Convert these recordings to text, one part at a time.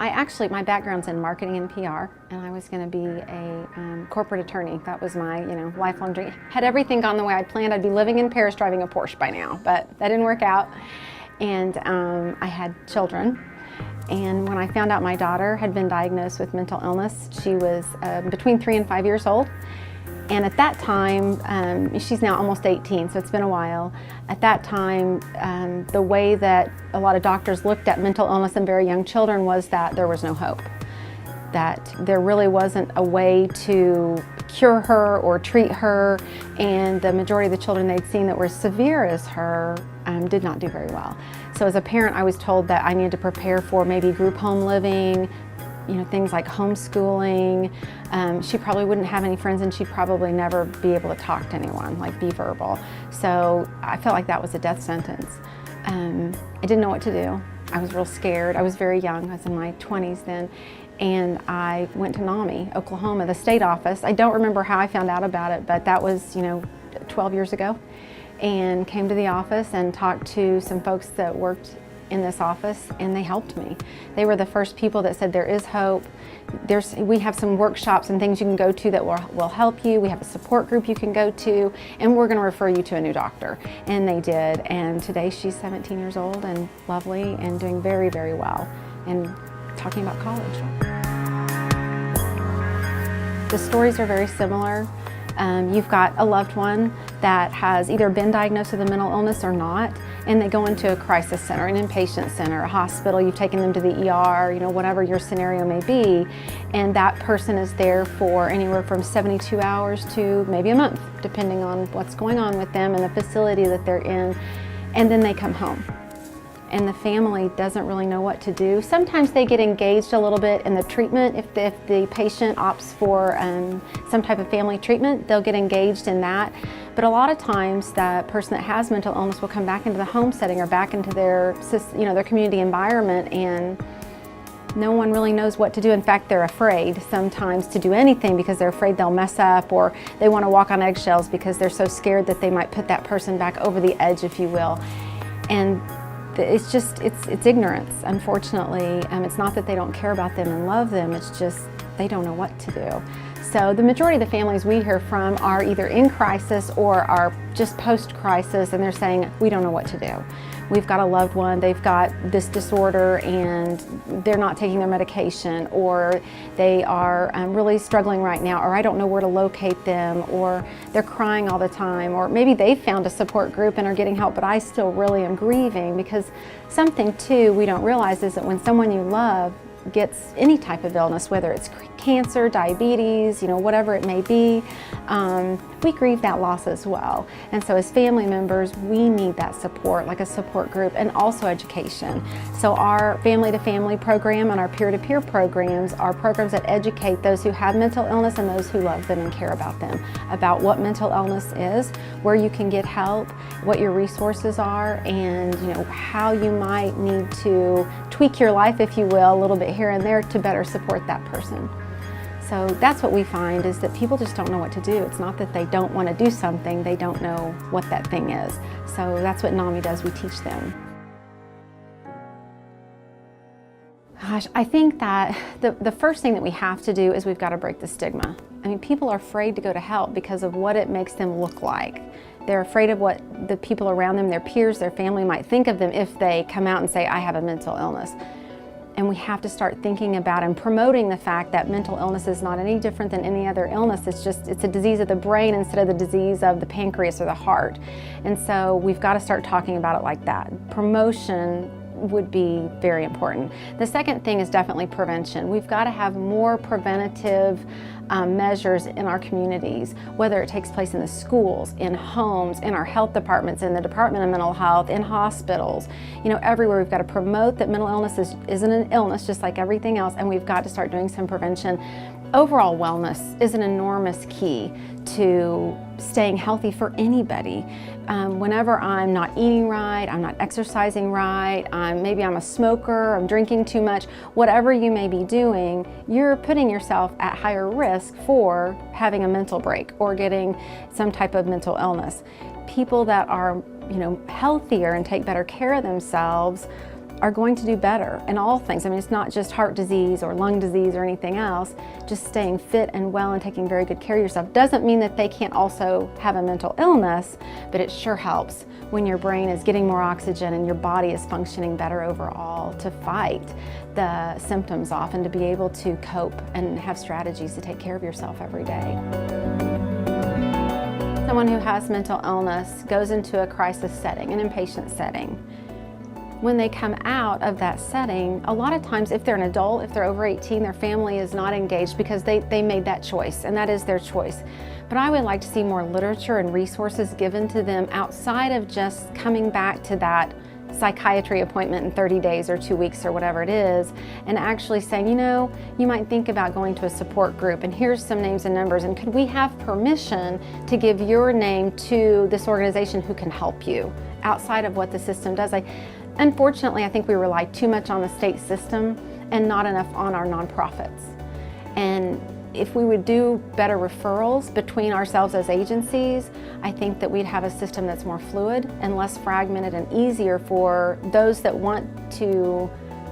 My background's in marketing and PR, and I was going to be a corporate attorney. That was my, lifelong dream. Had everything gone the way I planned, I'd be living in Paris driving a Porsche by now, but that didn't work out. And I had children. And when I found out my daughter had been diagnosed with mental illness, she was between 3 and 5 years old. And at that time, she's now almost 18, so it's been a while. At that time, the way that a lot of doctors looked at mental illness in very young children was that there was no hope. That there really wasn't a way to cure her or treat her, and the majority of the children they'd seen that were as severe as her did not do very well. So as a parent, I was told that I needed to prepare for maybe group home living, things like homeschooling. She probably wouldn't have any friends, and she'd probably never be able to talk to anyone, like be verbal. So I felt like that was a death sentence. I didn't know what to do. I was real scared. I was very young. I was in my 20s then. And I went to NAMI, Oklahoma, the state office. I don't remember how I found out about it, but that was, 12 years ago. And came to the office and talked to some folks that worked in this office, and they helped me. They were the first people that said there is hope. We have some workshops and things you can go to that will help you. We have a support group you can go to, and we're going to refer you to a new doctor. And they did, and today she's 17 years old and lovely and doing very, very well and talking about college. The stories are very similar. You've got a loved one that has either been diagnosed with a mental illness or not, and they go into a crisis center, an inpatient center, a hospital. You've taken them to the ER, whatever your scenario may be, and that person is there for anywhere from 72 hours to maybe a month, depending on what's going on with them and the facility that they're in, and then they come home. And the family doesn't really know what to do. Sometimes they get engaged a little bit in the treatment. If the patient opts for some type of family treatment, they'll get engaged in that. But a lot of times that person that has mental illness will come back into the home setting or back into their community environment, and no one really knows what to do. In fact, they're afraid sometimes to do anything because they're afraid they'll mess up, or they want to walk on eggshells because they're so scared that they might put that person back over the edge, if you will. And it's ignorance, unfortunately. It's not that they don't care about them and love them, it's just they don't know what to do. So the majority of the families we hear from are either in crisis or are just post-crisis, and they're saying, we don't know what to do. We've got a loved one, they've got this disorder and they're not taking their medication, or they are really struggling right now, or I don't know where to locate them, or they're crying all the time, or maybe they've found a support group and are getting help, but I still really am grieving. Because something too we don't realize is that when someone you love gets any type of illness, whether it's cancer, diabetes, whatever it may be, we grieve that loss as well. And so as family members, we need that support, like a support group, and also education. So our family-to-family program and our peer-to-peer programs are programs that educate those who have mental illness and those who love them and care about them, about what mental illness is, where you can get help, what your resources are, and how you might need to tweak your life, if you will, a little bit here and there to better support that person. So that's what we find, is that people just don't know what to do. It's not that they don't want to do something, they don't know what that thing is. So that's what NAMI does, we teach them. Gosh, I think that the first thing that we have to do is we've got to break the stigma. I mean, people are afraid to go to help because of what it makes them look like. They're afraid of what the people around them, their peers, their family might think of them if they come out and say, I have a mental illness. And we have to start thinking about and promoting the fact that mental illness is not any different than any other illness. It's a disease of the brain instead of the disease of the pancreas or the heart. And so we've got to start talking about it like that. Promotion would be very important. The second thing is definitely prevention. We've got to have more preventative measures in our communities, whether it takes place in the schools, in homes, in our health departments, in the Department of Mental Health, in hospitals, everywhere. We've got to promote that mental illness isn't an illness just like everything else, and we've got to start doing some prevention. Overall wellness is an enormous key to staying healthy for anybody. Whenever I'm not eating right, I'm not exercising right, maybe I'm a smoker, I'm drinking too much, whatever you may be doing, you're putting yourself at higher risk for having a mental break or getting some type of mental illness. People that are healthier and take better care of themselves are going to do better in all things. I mean, it's not just heart disease or lung disease or anything else. Just staying fit and well and taking very good care of yourself doesn't mean that they can't also have a mental illness, but it sure helps when your brain is getting more oxygen and your body is functioning better overall to fight the symptoms off and to be able to cope and have strategies to take care of yourself every day. Someone who has mental illness goes into a crisis setting, an inpatient setting. When they come out of that setting, a lot of times if they're an adult, if they're over 18, their family is not engaged because they made that choice, and that is their choice. But I would like to see more literature and resources given to them outside of just coming back to that psychiatry appointment in 30 days or 2 weeks or whatever it is, and actually saying, you know, you might think about going to a support group, and here's some names and numbers, and could we have permission to give your name to this organization who can help you outside of what the system does. Unfortunately, I think we rely too much on the state system and not enough on our nonprofits. And if we would do better referrals between ourselves as agencies, I think that we'd have a system that's more fluid and less fragmented and easier for those that want to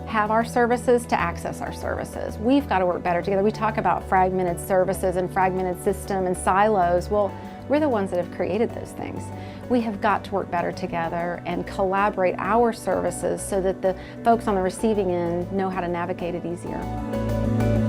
have our services to access our services. We've got to work better together. We talk about fragmented services and fragmented system and silos. Well, we're the ones that have created those things. We have got to work better together and collaborate our services so that the folks on the receiving end know how to navigate it easier.